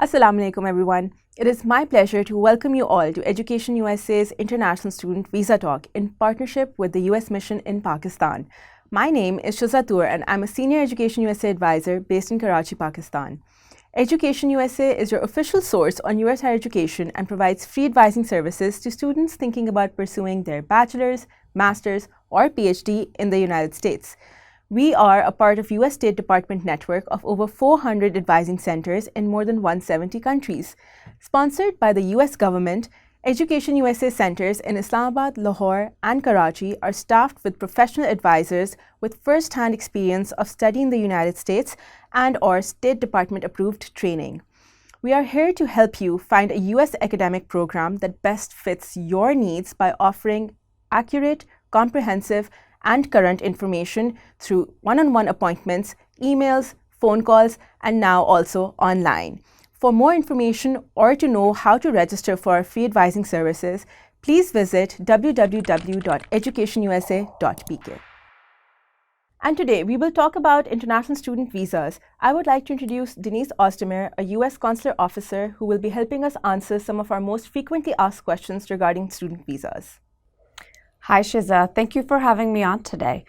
Assalamu alaikum everyone. It is my pleasure to welcome you all to Education USA's International Student Visa Talk in partnership with the US Mission in Pakistan. My name is Shiza Toor and I'm a Senior Education USA Advisor based in Karachi, Pakistan. Education USA is your official source on US higher education and provides free advising services to students thinking about pursuing their bachelor's, master's, or PhD in the United States. We are a part of US State Department network of over 400 advising centers in more than 170 countries. Sponsored by the US government, Education USA centers in Islamabad, Lahore, and Karachi are staffed with professional advisors with first-hand experience of studying in the United States and/or State Department-approved training. We are here to help you find a US academic program that best fits your needs by offering accurate, comprehensive, and current information through one-on-one appointments, emails, phone calls, and now also online. For more information or to know how to register for our free advising services, please visit www.educationusa.pk. And today we will talk about international student visas. I would like to introduce Denise Austinmer, a US consular officer who will be helping us answer some of our most frequently asked questions regarding student visas. Hi, Shiza. Thank you for having me on today.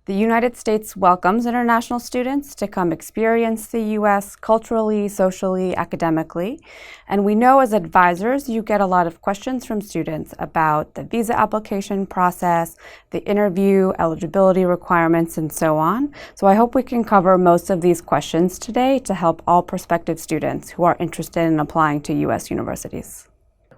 The United States welcomes international students to come experience the U.S. culturally, socially, academically. And we know as advisors, you get a lot of questions from students about the visa application process, the interview, eligibility requirements, and so on. So I hope we can cover most of these questions today to help all prospective students who are interested in applying to U.S. universities.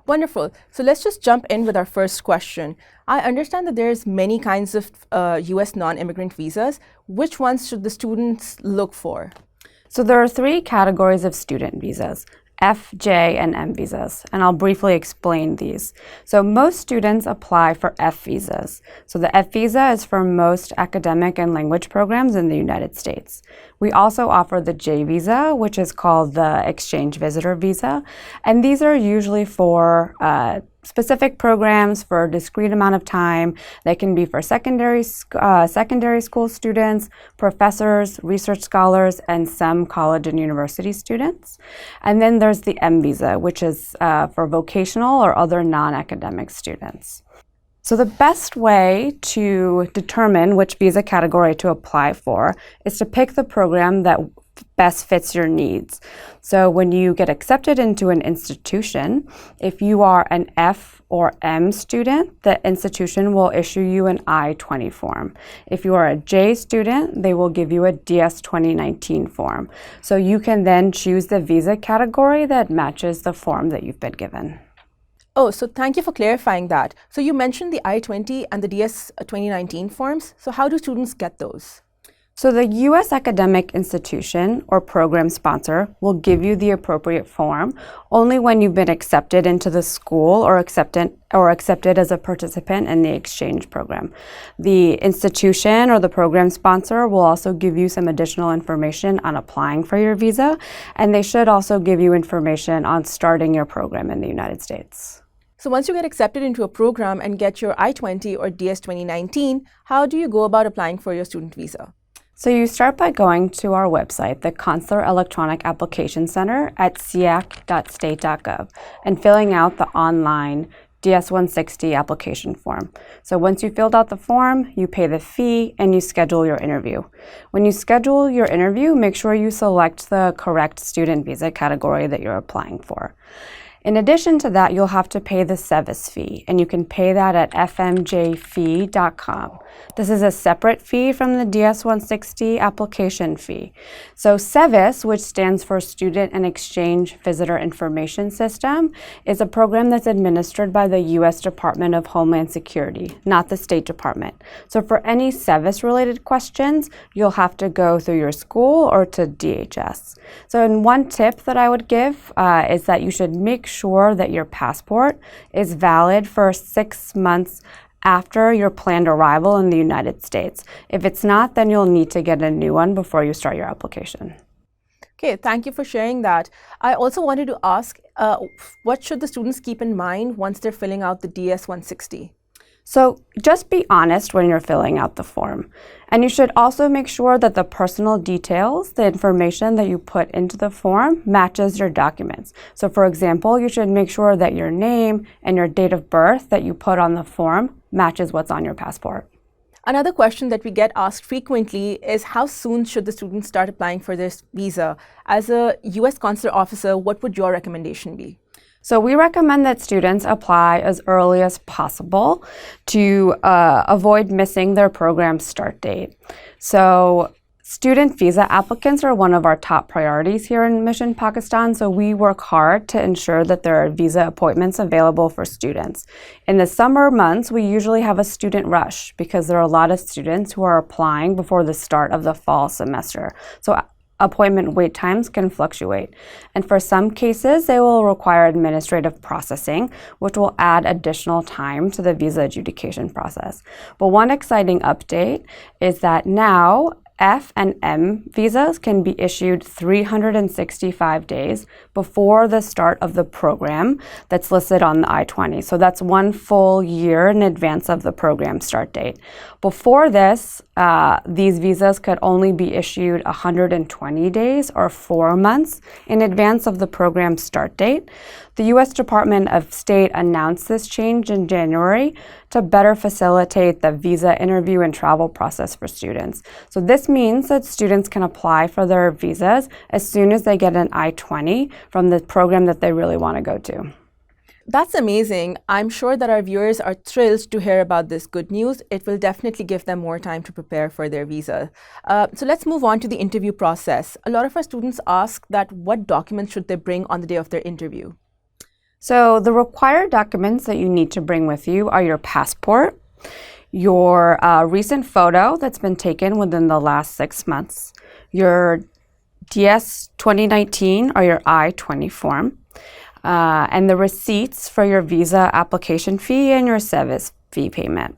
Wonderful. So let's just jump in with our first question. I understand that there's many kinds of US non-immigrant visas. Which ones should the students look for? So there are three categories of student visas: F, J, and M visas, and I'll briefly explain these. So most students apply for F visas. So the F visa is for most academic and language programs in the United States. We also offer the J visa, which is called the exchange visitor visa, and these are usually for specific programs for a discrete amount of time. They can be for secondary school students, professors, research scholars, and some college and university students. And then there's the M visa, which is for vocational or other non-academic students. So the best way to determine which visa category to apply for is to pick the program that best fits your needs. So when you get accepted into an institution, if you are an F or M student, the institution will issue you an I20 form. If you are a J student, they will give you a DS 2019 form. So you can then choose the visa category that matches the form that you've been given. Oh, so thank you for clarifying that. So you mentioned the I20 and the DS 2019 forms. So how do students get those? So the U.S. academic institution or program sponsor will give you the appropriate form only when you've been accepted into the school or accepted as a participant in the exchange program. The institution or the program sponsor will also give you some additional information on applying for your visa, and they should also give you information on starting your program in the United States. So once you get accepted into a program and get your I20 or DS 2019, how do you go about applying for your student visa? So you start by going to our website, the Consular Electronic Application Center at ciac.state.gov, and filling out the online DS-160 application form. So once you filled out the form, you pay the fee and you schedule your interview. When you schedule your interview, make sure you select the correct student visa category that you're applying for. In addition to that, you'll have to pay the SEVIS fee, and you can pay that at fmjfee.com. This is a separate fee from the DS-160 application fee. So SEVIS, which stands for Student and Exchange Visitor Information System, is a program that's administered by the U.S. Department of Homeland Security, not the State Department. So for any SEVIS-related questions, you'll have to go through your school or to DHS. So one tip that I would give is that you should make sure that your passport is valid for 6 months after your planned arrival in the United States. If it's not, then you'll need to get a new one before you start your application. Okay, thank you for sharing that. I also wanted to ask, what should the students keep in mind once they're filling out the DS-160? So just be honest when you're filling out the form. And you should also make sure that the personal details, the information that you put into the form, matches your documents. So for example, you should make sure that your name and your date of birth that you put on the form matches what's on your passport. Another question that we get asked frequently is how soon should the student start applying for this visa? As a US consular officer, what would your recommendation be? So we recommend that students apply as early as possible to avoid missing their program start date. So student visa applicants are one of our top priorities here in Mission Pakistan, so we work hard to ensure that there are visa appointments available for students. In the summer months, we usually have a student rush because there are a lot of students who are applying before the start of the fall semester. So appointment wait times can fluctuate. And for some cases, they will require administrative processing, which will add additional time to the visa adjudication process. But one exciting update is that now F and M visas can be issued 365 days before the start of the program that's listed on the I-20. So that's 1 full year in advance of the program start date. Before this, these visas could only be issued 120 days or 4 months in advance of the program start date. The U.S. Department of State announced this change in January to better facilitate the visa interview and travel process for students. So this means that students can apply for their visas as soon as they get an I-20 from the program that they really want to go to. That's amazing. I'm sure that our viewers are thrilled to hear about this good news. It will definitely give them more time to prepare for their visa. So let's move on to the interview process. A lot of our students ask that what documents should they bring on the day of their interview? So the required documents that you need to bring with you are your passport, your recent photo that's been taken within the last 6 months, your DS 2019 or your I-20 form, and the receipts for your visa application fee and your service fee payment.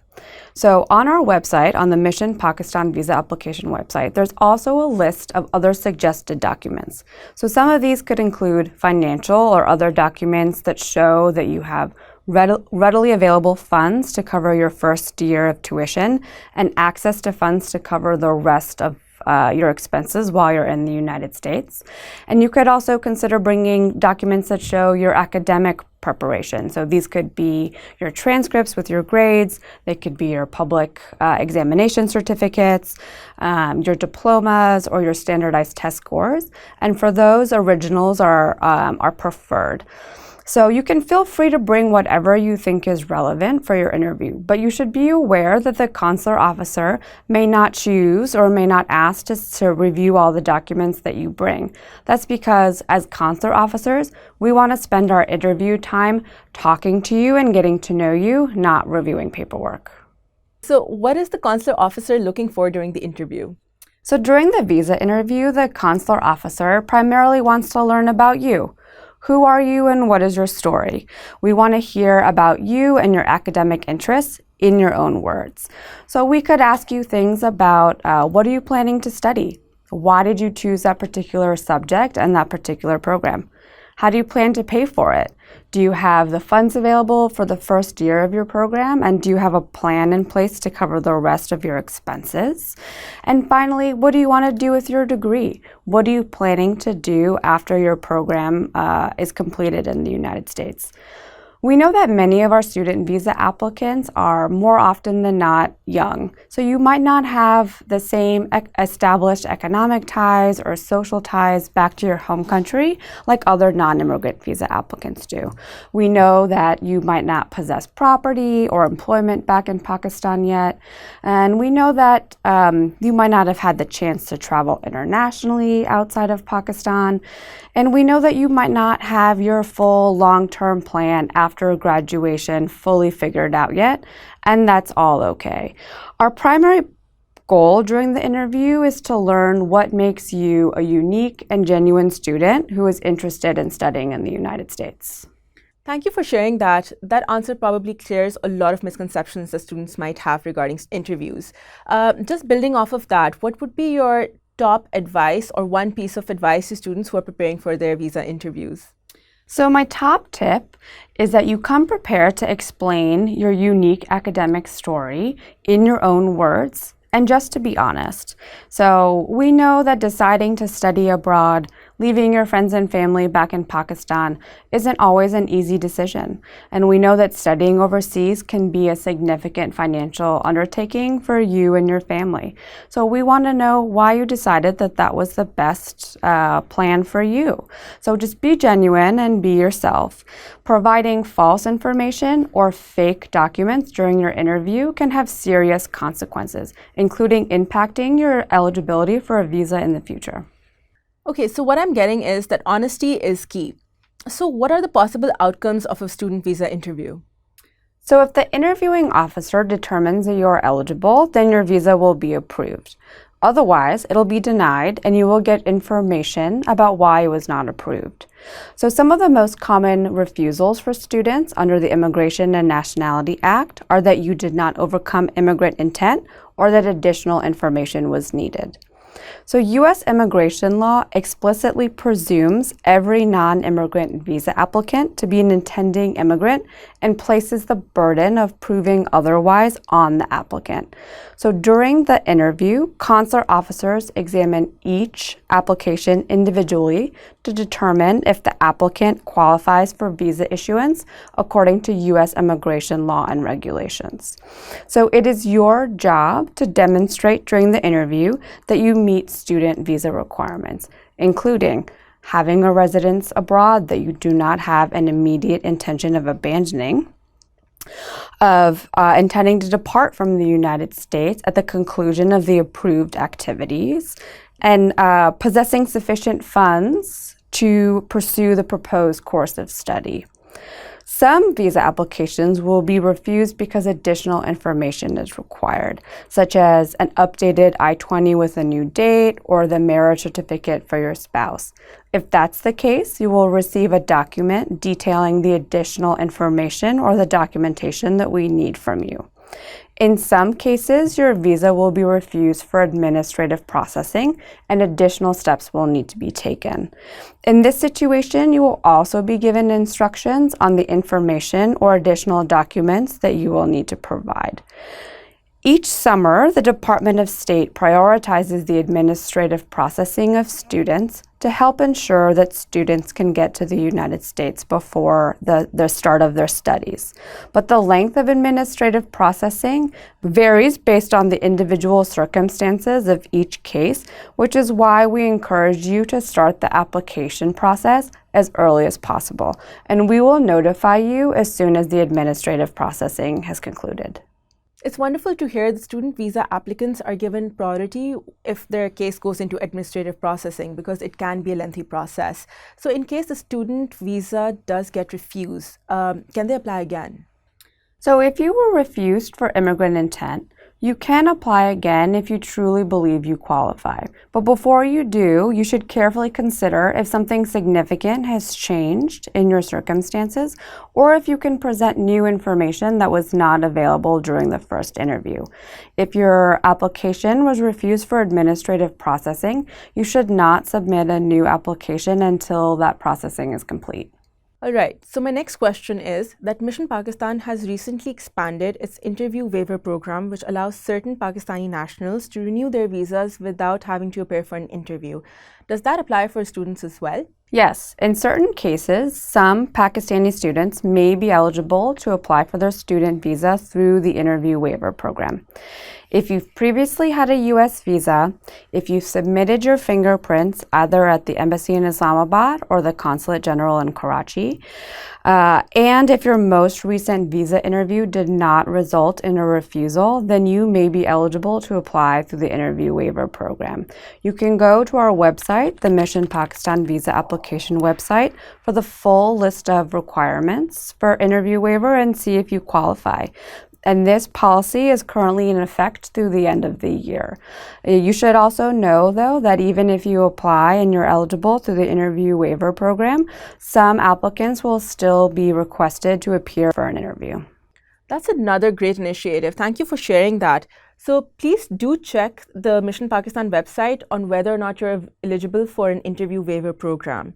So on our website, on the Mission Pakistan Visa Application website, there's also a list of other suggested documents. So some of these could include financial or other documents that show that you have readily available funds to cover your first year of tuition and access to funds to cover the rest of your expenses while you're in the United States. And you could also consider bringing documents that show your academic preparation. So these could be your transcripts with your grades, they could be your public examination certificates, your diplomas, or your standardized test scores. And for those, originals are preferred. So you can feel free to bring whatever you think is relevant for your interview, but you should be aware that the consular officer may not choose or may not ask to review all the documents that you bring. That's because as consular officers, we want to spend our interview time talking to you and getting to know you, not reviewing paperwork. So what is the consular officer looking for during the interview? So during the visa interview, the consular officer primarily wants to learn about you. Who are you and what is your story? We want to hear about you and your academic interests in your own words. So we could ask you things about what are you planning to study? Why did you choose that particular subject and that particular program? How do you plan to pay for it? Do you have the funds available for the first year of your program? And do you have a plan in place to cover the rest of your expenses? And finally, what do you want to do with your degree? What are you planning to do after your program is completed in the United States? We know that many of our student visa applicants are more often than not young, so you might not have the same established economic ties or social ties back to your home country like other non-immigrant visa applicants do. We know that you might not possess property or employment back in Pakistan yet, and we know that you might not have had the chance to travel internationally outside of Pakistan, and we know that you might not have your full long-term plan after graduation fully figured out yet, and that's all okay. Our primary goal during the interview is to learn what makes you a unique and genuine student who is interested in studying in the United States. Thank you for sharing that. That answer probably clears a lot of misconceptions that students might have regarding interviews. Just building off of that, what would be your top advice or one piece of advice to students who are preparing for their visa interviews? So my top tip is that you come prepared to explain your unique academic story in your own words and just to be honest. So we know that deciding to study abroad, leaving your friends and family back in Pakistan isn't always an easy decision. And we know that studying overseas can be a significant financial undertaking for you and your family. So we want to know why you decided that that was the best plan for you. So just be genuine and be yourself. Providing false information or fake documents during your interview can have serious consequences, including impacting your eligibility for a visa in the future. Okay, so what I'm getting is that honesty is key. So what are the possible outcomes of a student visa interview? So if the interviewing officer determines that you're eligible, then your visa will be approved. Otherwise, it'll be denied and you will get information about why it was not approved. So some of the most common refusals for students under the Immigration and Nationality Act are that you did not overcome immigrant intent or that additional information was needed. So U.S. immigration law explicitly presumes every non-immigrant visa applicant to be an intending immigrant and places the burden of proving otherwise on the applicant. So during the interview, consular officers examine each application individually to determine if the applicant qualifies for visa issuance according to U.S. immigration law and regulations. So it is your job to demonstrate during the interview that you meet student visa requirements, including having a residence abroad that you do not have an immediate intention of abandoning, of intending to depart from the United States at the conclusion of the approved activities, and possessing sufficient funds to pursue the proposed course of study. Some visa applications will be refused because additional information is required, such as an updated I-20 with a new date or the marriage certificate for your spouse. If that's the case, you will receive a document detailing the additional information or the documentation that we need from you. In some cases, your visa will be refused for administrative processing and additional steps will need to be taken. In this situation, you will also be given instructions on the information or additional documents that you will need to provide. Each summer, the Department of State prioritizes the administrative processing of students to help ensure that students can get to the United States before the start of their studies. But the length of administrative processing varies based on the individual circumstances of each case, which is why we encourage you to start the application process as early as possible. And we will notify you as soon as the administrative processing has concluded. It's wonderful to hear that student visa applicants are given priority if their case goes into administrative processing because it can be a lengthy process. So in case the student visa does get refused, can they apply again? So if you were refused for immigrant intent, you can apply again if you truly believe you qualify. But before you do, you should carefully consider if something significant has changed in your circumstances or if you can present new information that was not available during the first interview. If your application was refused for administrative processing, you should not submit a new application until that processing is complete. All right, so my next question is that Mission Pakistan has recently expanded its interview waiver program, which allows certain Pakistani nationals to renew their visas without having to appear for an interview. Does that apply for students as well? Yes, in certain cases, some Pakistani students may be eligible to apply for their student visa through the interview waiver program. If you've previously had a U.S. visa, if you've submitted your fingerprints either at the embassy in Islamabad or the consulate general in Karachi, and if your most recent visa interview did not result in a refusal, then you may be eligible to apply through the interview waiver program. You can go to our website, the Mission Pakistan Visa Application website, for the full list of requirements for interview waiver and see if you qualify. And this policy is currently in effect through the end of the year. You should also know, though, that even if you apply and you're eligible through the interview waiver program, some applicants will still be requested to appear for an interview. That's another great initiative. Thank you for sharing that. So please do check the Mission Pakistan website on whether or not you're eligible for an interview waiver program.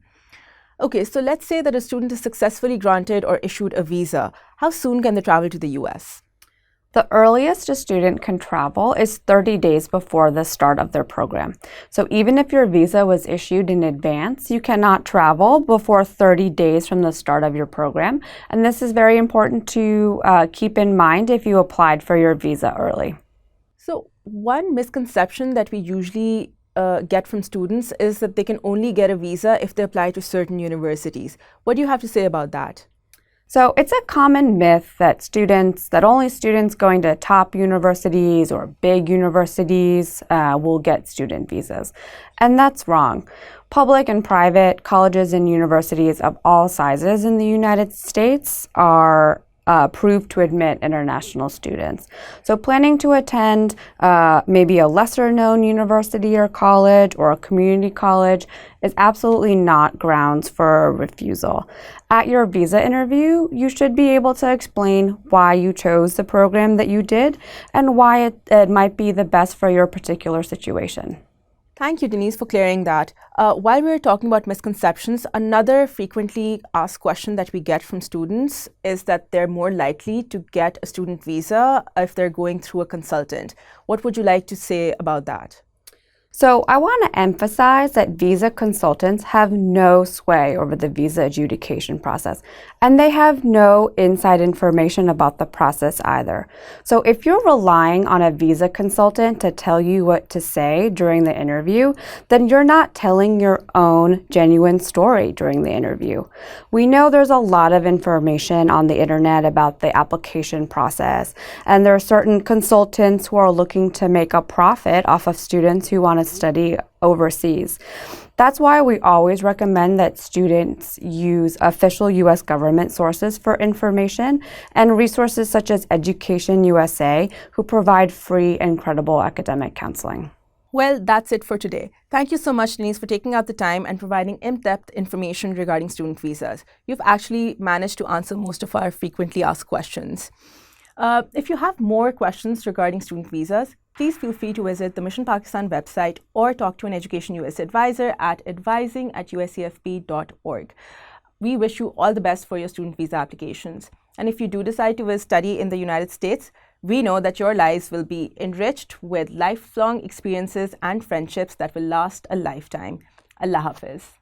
Okay, so let's say that a student is successfully granted or issued a visa. How soon can they travel to the US? The earliest a student can travel is 30 days before the start of their program. So even if your visa was issued in advance, you cannot travel before 30 days from the start of your program. And this is very important to keep in mind if you applied for your visa early. So one misconception that we usually get from students is that they can only get a visa if they apply to certain universities. What do you have to say about that? So it's a common myth that only students going to top universities or big universities will get student visas. And that's wrong. Public and private colleges and universities of all sizes in the United States are approved to admit international students. So planning to attend maybe a lesser known university or college or a community college is absolutely not grounds for a refusal. At your visa interview, you should be able to explain why you chose the program that you did and why it might be the best for your particular situation. Thank you, Denise, for clearing that. While we were talking about misconceptions, another frequently asked question that we get from students is that they're more likely to get a student visa if they're going through a consultant. What would you like to say about that? So I want to emphasize that visa consultants have no sway over the visa adjudication process, and they have no inside information about the process either. So if you're relying on a visa consultant to tell you what to say during the interview, then you're not telling your own genuine story during the interview. We know there's a lot of information on the internet about the application process, and there are certain consultants who are looking to make a profit off of students who want to study overseas. That's why we always recommend that students use official U.S. government sources for information and resources such as Education USA, who provide free and credible academic counseling. Well, that's it for today. Thank you so much, Denise, for taking out the time and providing in-depth information regarding student visas. You've actually managed to answer most of our frequently asked questions. If you have more questions regarding student visas, please feel free to visit the Mission Pakistan website or talk to an Education US advisor at advising@uscfp.org. We wish you all the best for your student visa applications. And if you do decide to study in the United States, we know that your lives will be enriched with lifelong experiences and friendships that will last a lifetime. Allah Hafiz.